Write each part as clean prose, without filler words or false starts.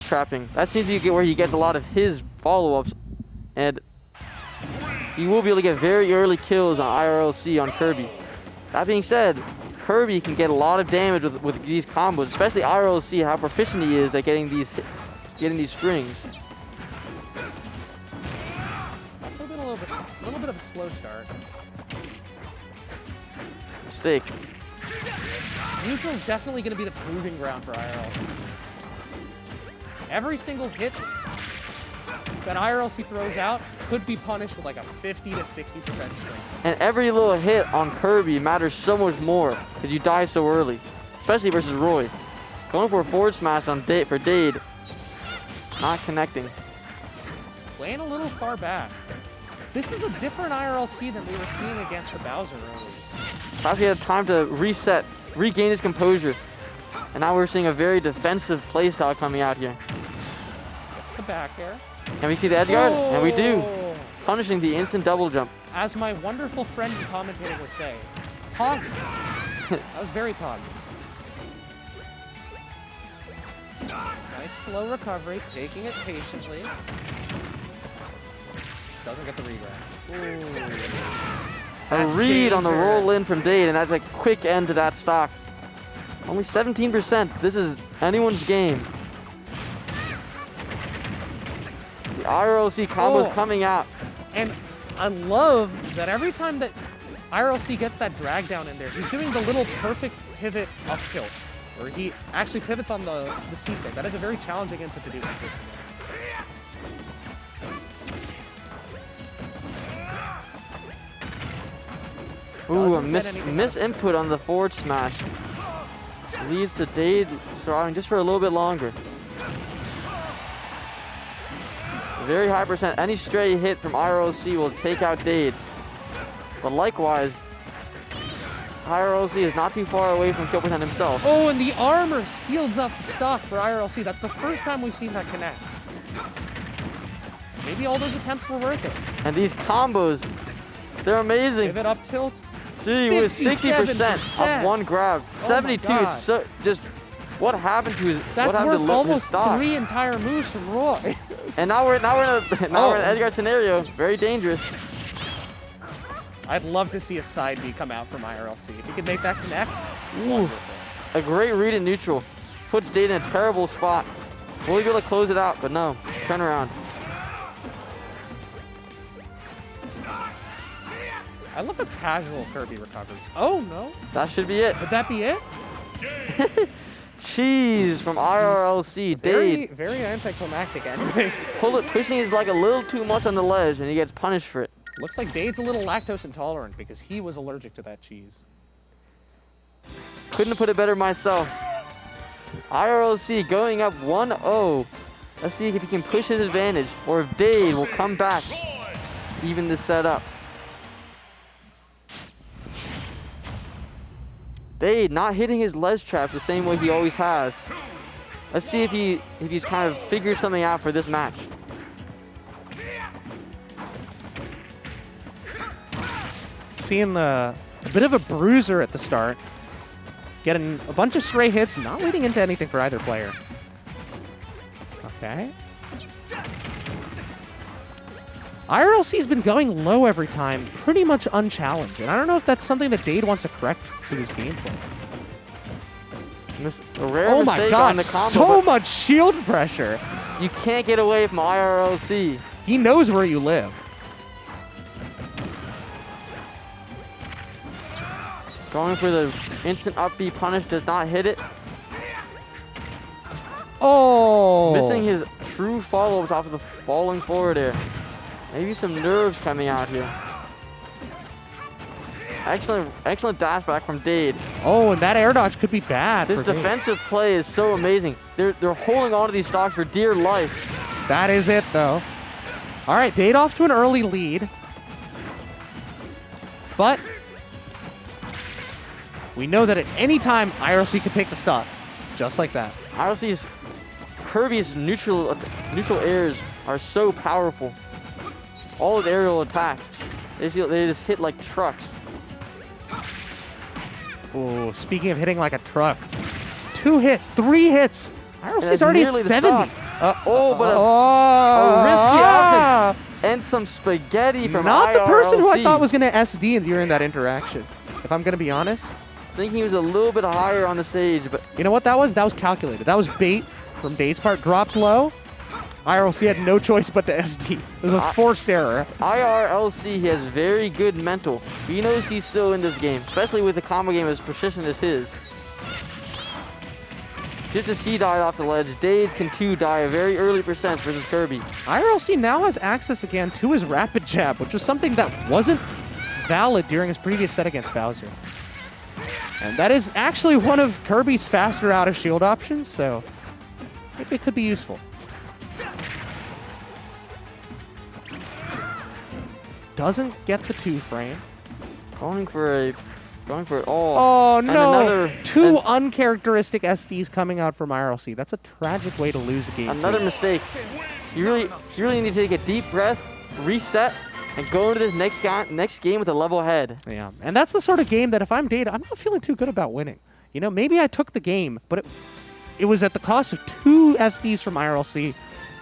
trapping. That seems to be where he gets a lot of his follow-ups, and he will be able to get very early kills on IRLC on Kirby. That being said, Kirby can get a lot of damage with these combos, especially IRLC, how proficient he is at getting these strings. A little bit of a slow start. Mistake. Neutral is definitely going to be the proving ground for IRLC. Every single hit that IRLC throws out could be punished with like a 50 to 60% string. And every little hit on Kirby matters so much more because you die so early, especially versus Roy. Going for a forward smash on for Dade, not connecting. Playing a little far back. This is a different IRLC than we were seeing against the Bowser early. Perhaps he had time to reset, regain his composure. And now we're seeing a very defensive playstyle coming out here. Gets the back air. Can we see the edge guard? And we do. Punishing the instant double jump. As my wonderful friend and commentator would say, Poggers. That was very Poggers. Nice slow recovery, taking it patiently. Doesn't get the regrab. A read on the roll in from Dade, and that's a quick end to that stock. Only 17%. This is anyone's game. The IRLC combos coming out. And I love that every time that IRLC gets that drag down in there, he's doing the little perfect pivot up tilt, where he actually pivots on the C-stick. That is a very challenging input to do consistently. Ooh, a miss input on the forward smash. Leads to Dade surviving just for a little bit longer. Very high percent. Any stray hit from IRLC will take out Dade. But likewise, IRLC is not too far away from kill percent himself. Oh, and the armor seals up the stock for IRLC. That's the first time we've seen that connect. Maybe all those attempts were worth it. And these combos, they're amazing. Pivot up tilt. Gee, with 60% of one grab. Oh 72, it's so just what happened to his That's what happened worth to almost his stock. 3 entire moves from Roy. And now we're in an edge guard scenario. Very dangerous. I'd love to see a side B come out from IRLC. If he could make that connect, Ooh, a great read in neutral. Puts Dade in a terrible spot. Will he be able to close it out? But no, turn around. I love the casual Kirby recovers. Oh, no. That should be it. Would that be it? Cheese from IRLC. Dade. Very anticlimactic ending. Pushing his leg a little too much on the ledge, and he gets punished for it. Looks like Dade's a little lactose intolerant because he was allergic to that cheese. Couldn't have put it better myself. IRLC going up 1-0. Let's see if he can push his advantage, or if Dade will come back, even this setup. Dade not hitting his ledge traps the same way he always has. Let's see if he's kind of figured something out for this match. Seeing a bit of a bruiser at the start. Getting a bunch of stray hits, not leading into anything for either player. Okay. IRLC's been going low every time, pretty much unchallenged. And I don't know if that's something that Dade wants to correct through his gameplay. A rare Oh my mistake god, on the combo, so much shield pressure. You can't get away from IRLC. He knows where you live. Going for the instant up B punish, does not hit it. Oh! Missing his true follow-ups off of the falling forward air. Maybe some nerves coming out here. Excellent dash back from Dade. Oh, and that air dodge could be bad. This defensive play is so amazing. They're holding on to these stocks for dear life. That is it, though. All right, Dade off to an early lead. But we know that at any time, IRLC could take the stock. Just like that. Kirby's neutral airs are so powerful. All his aerial attacks, they just hit like trucks. Oh, speaking of hitting like a truck. 2 hits, 3 hits. IRLC's already at 70. Oh, but a risky option. And some spaghetti from Not the person who I IRLC. thought was going to SD during that interaction, if I'm going to be honest. Thinking he was a little bit higher on the stage, but You know what that was? That was calculated. That was bait from Dade's part. Dropped low. IRLC had no choice but to SD. It was a forced error. IRLC has very good mental. He knows he's still in this game, especially with a combo game as precision as his. Just as he died off the ledge, Dade can too die a very early percent versus Kirby. IRLC now has access again to his rapid jab, which was something that wasn't valid during his previous set against Bowser. And that is actually one of Kirby's faster out of shield options, so maybe it could be useful. Doesn't get the 2-frame. Going for it. Oh no! And Two uncharacteristic SDs coming out from IRLC. That's a tragic way to lose a game. Another mistake. You really need to take a deep breath, reset, and go into this next game with a level head. Yeah, and that's the sort of game that if I'm Dade, I'm not feeling too good about winning. You know, maybe I took the game, but it was at the cost of 2 SDs from IRLC.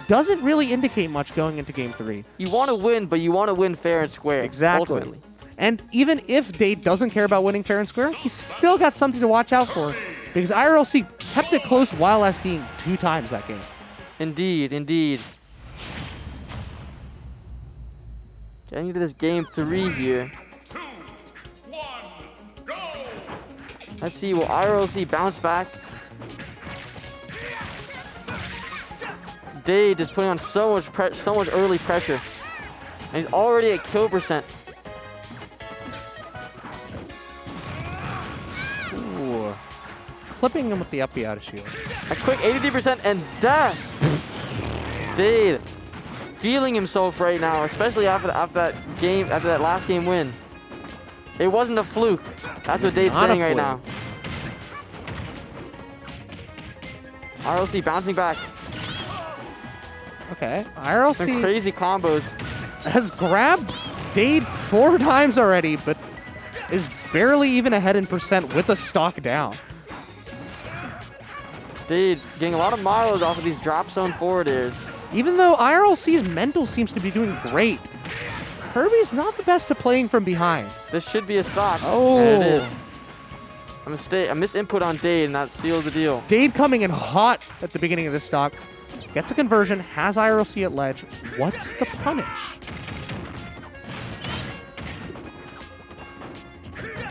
Doesn't really indicate much going into game 3. You want to win, but you want to win fair and square. Exactly. Ultimately. And even if Dade doesn't care about winning fair and square, he's still got something to watch out for, because IRLC kept it close while SDing 2 times that game. Indeed, indeed. Getting into this game 3 here. 2, 1, go! Let's see, will IRLC bounce back? Dade is putting on so much early pressure. And he's already at kill percent. Ooh. Clipping him with the up B out of shield. A quick 83% and death. Dade feeling himself right now, especially after that last game win. It wasn't a fluke. That's what Dade's saying right now. IRLC bouncing back. Okay, Some IRLC crazy combos. has grabbed Dade 4 times already, but is barely even ahead in percent with a stock down. Dade getting a lot of mileage off of these drop zone forward airs. Even though IRLC's mental seems to be doing great, Kirby's not the best at playing from behind. This should be a stock. Oh. And it is. A misinput on Dade, and that seals the deal. Dade coming in hot at the beginning of this stock. Gets a conversion, has IRLC at ledge. What's the punish?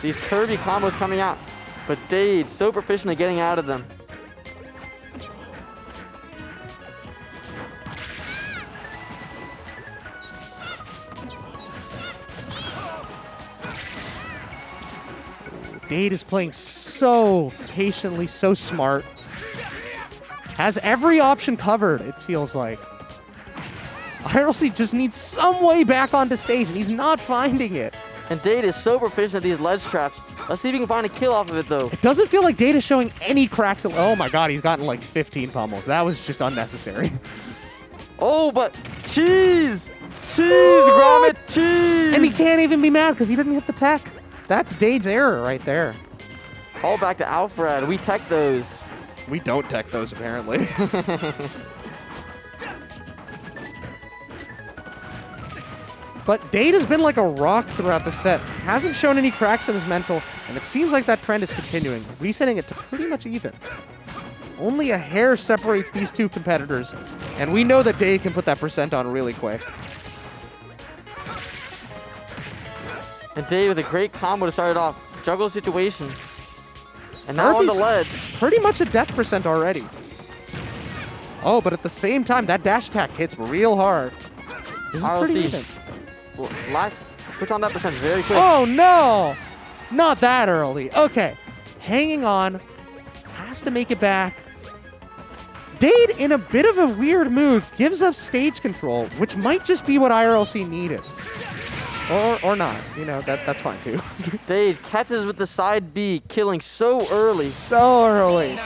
These Kirby combos coming out, but Dade so proficient at getting out of them. Dade is playing so patiently, so smart. Has every option covered, it feels like. IRLC just needs some way back onto stage, and he's not finding it. And Dade is so proficient at these ledge traps. Let's see if he can find a kill off of it, though. It doesn't feel like Dade is showing any cracks. Oh my god, he's gotten like 15 pummels. That was just unnecessary. Oh, but cheese! Cheese, Gromit, cheese! And he can't even be mad because he didn't hit the tech. That's Dade's error right there. Call back to Alfred. We tech those. We don't tech those, apparently. But Dade has been like a rock throughout the set. Hasn't shown any cracks in his mental, and it seems like that trend is continuing, resetting it to pretty much even. Only a hair separates these two competitors, and we know that Dade can put that percent on really quick. And Dade with a great combo to start it off. Juggle situation. And now on the ledge. Pretty much a death percent already. Oh, but at the same time, that dash attack hits real hard. This is pretty even. Puts on that percent very quick. Oh no! Not that early. Okay. Hanging on. Has to make it back. Dade, in a bit of a weird move, gives up stage control, which might just be what IRLC needed. Or not. You know, that's fine too. Dade catches with the side B, killing so early. So early.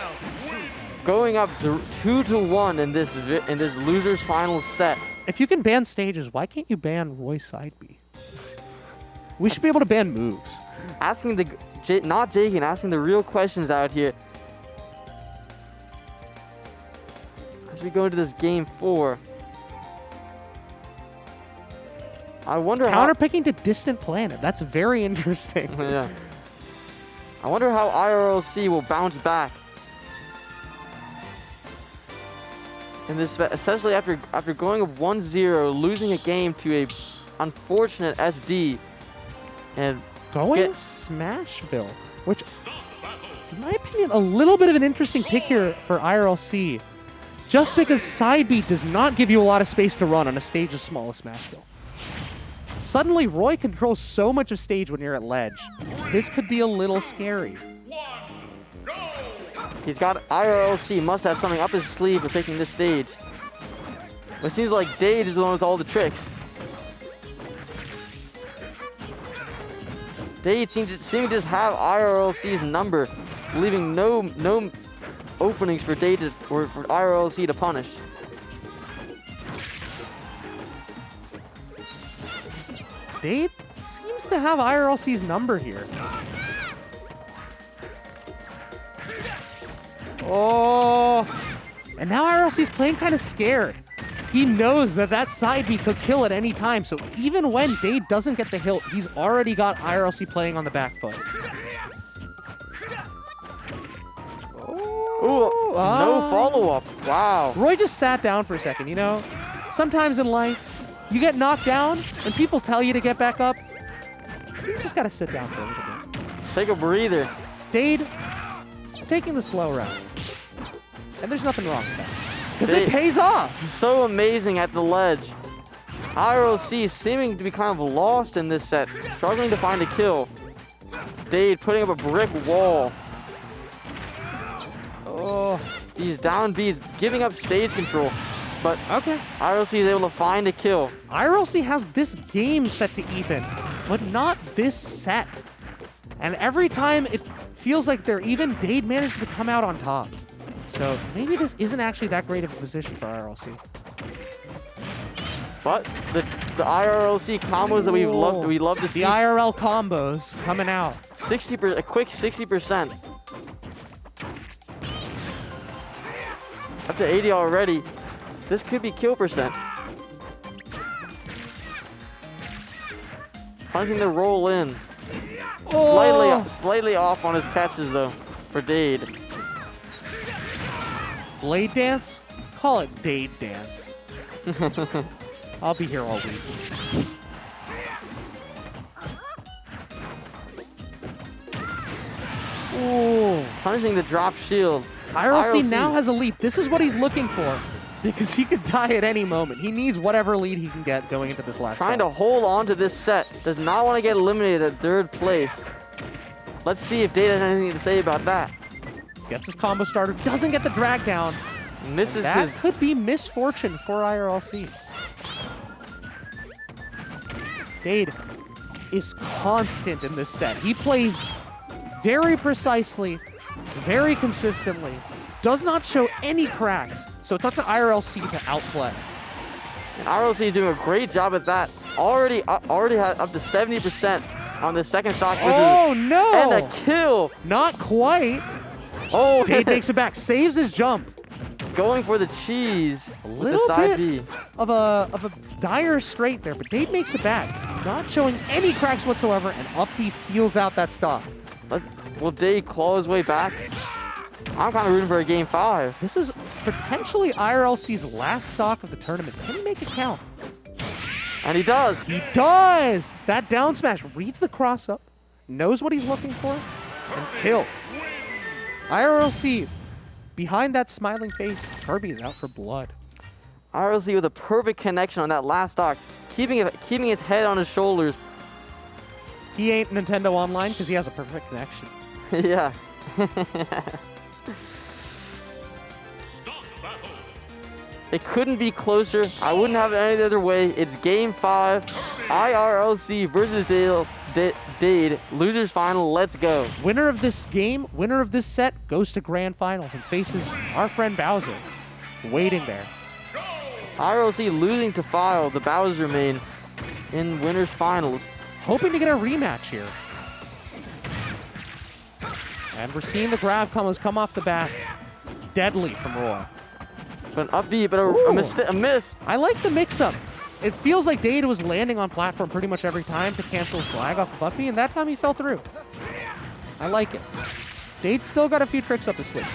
Going up 2-1 in this loser's final set. If you can ban stages, why can't you ban Roy's side B? We should be able to ban moves. Asking not Jakin, asking the real questions out here. as we go into this game 4. I wonder how... Counterpicking to Distant Planet. That's very interesting. Yeah. I wonder how IRLC will bounce back. And this, especially after going up 1-0, losing a game to a unfortunate SD, and Going Smashville, which, in my opinion, a little bit of an interesting pick here for IRLC, just because side beat does not give you a lot of space to run on a stage as small as Smashville. Suddenly, Roy controls so much of stage when you're at ledge. This could be a little scary. He's got IRLC, must have something up his sleeve for picking this stage. It seems like Dade is the one with all the tricks. Dade seems to just have IRLC's number, leaving no openings for Dade or for IRLC to punish. Dade seems to have IRLC's number here. Oh, and now IRLC's playing kind of scared. He knows that side B could kill at any time, so even when Dade doesn't get the hilt, he's already got IRLC playing on the back foot. Ooh, no follow-up. Wow. Roy just sat down for a second, you know? Sometimes in life, you get knocked down, and people tell you to get back up. You just gotta sit down for a little bit. Take a breather. Dade, taking the slow route. And there's nothing wrong with that. Because it pays off. So amazing at the ledge. IRLC seeming to be kind of lost in this set, struggling to find a kill. Dade putting up a brick wall. Oh, these down Bs giving up stage control. But okay, IRLC is able to find a kill. IRLC has this game set to even, but not this set. And every time it feels like they're even, Dade managed to come out on top. So maybe this isn't actually that great of a position for IRLC. But the IRLC combos that we love to see. The IRL combos coming out. 60%, a quick 60%. Up to 80 already. This could be kill percent. Punching the roll in. Oh. Slightly off on his catches though, for Dade. Blade dance? Call it Dade dance. I'll be here all week. Ooh, punishing the drop shield. IRLC now has a lead. This is what he's looking for, because he could die at any moment. He needs whatever lead he can get going into this last Trying to hold on to this set. Does not want to get eliminated at 3rd place. Let's see if Dade has anything to say about that. Gets his combo starter, doesn't get the drag down. Misses that his... could be misfortune for IRLC. Dade is constant in this set. He plays very precisely, very consistently, does not show any cracks. So it's up to IRLC to outplay. And IRLC is doing a great job at that. Already has up to 70% on the second stock. Oh no! And a kill. Not quite. Oh, Dade makes it back, saves his jump. Going for the cheese. A with the little side bit B. of a dire straight there, but Dade makes it back. Not showing any cracks whatsoever, and up B seals out that stock. Will Dade claw his way back? I'm kind of rooting for a game 5. This is potentially IRLC's last stock of the tournament. Can he make it count? And he does. He does! That down smash reads the cross up, knows what he's looking for, and kill. IRLC, behind that smiling face, Kirby is out for blood. IRLC with a perfect connection on that last stock, keeping his head on his shoulders. He ain't Nintendo Online because he has a perfect connection. Yeah. It couldn't be closer. I wouldn't have it any other way. It's game 5. IRLC versus Dade. Losers final. Let's go. Winner of this game, winner of this set, goes to grand finals and faces our friend Bowser, waiting there. IRLC losing to File, the Bowser main, in winners finals. Hoping to get a rematch here. And we're seeing the grab combos come off the bat. Deadly from Roy. But an up B, but Ooh. a miss. I like the mix-up. It feels like Dade was landing on platform pretty much every time to cancel slag off of Buffy, and that time he fell through. I like it. Dade's still got a few tricks up his sleeve.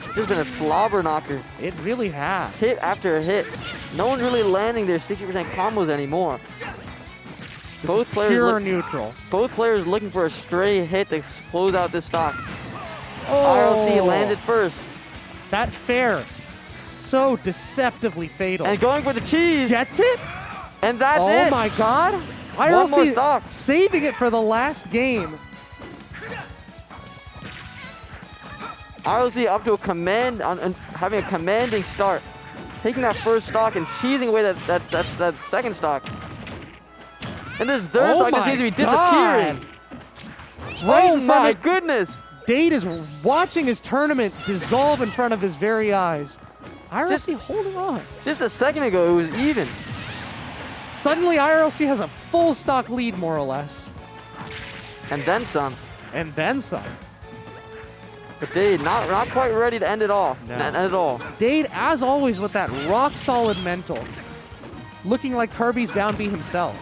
It's just been a slobber knocker. It really has. Hit after hit. No one's really landing their 60% combos anymore. Both Pure neutral. Both players looking for a stray hit to close out this stock. Oh. IRLC lands it first. That fair, so deceptively fatal. And going for the cheese. Gets it? And that's Oh it. my god. One more IRLC stock. saving it for the last game. IRLC up to a having a commanding start. Taking that first stock and cheesing away that second stock. And this third stock just seems to be disappearing. Right Oh in front my of goodness. Dade is watching his tournament dissolve in front of his very eyes. IRLC holding on. Just a second ago, it was even. Suddenly, IRLC has a full stock lead, more or less. And then some. And then some. But Dade not quite ready to end it off. No. End it all. Dade, as always, with that rock-solid mental. Looking like Kirby's down B himself.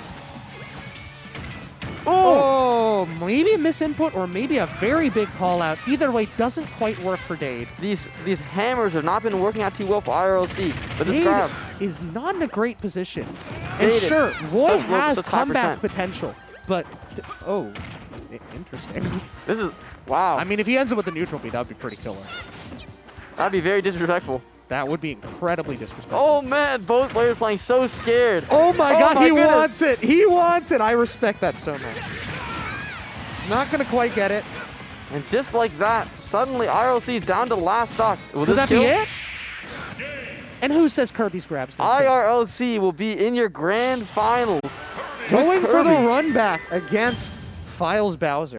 Oh, maybe a misinput or maybe a very big call out. Either way, doesn't quite work for Dade. These hammers have not been working out too well for IRLC. But this Dade grab. is not in a great position. And Dade, sure, Roy such low- has such high comeback percent. potential, but interesting. This is wow. I mean, if he ends up with the neutral beat, that would be pretty killer. That'd be very disrespectful. That would be incredibly disrespectful. Oh man, both players playing so scared. Oh my god, my he goodness. wants it. He wants it. I respect that so much. Not gonna quite get it. And just like that, suddenly IRLC is down to the last stock. Will Could this that kill? be it? And who says Kirby's grab's gonna kill? IRLC will be in your grand finals. Going for the Kirby. run back against Files Bowser.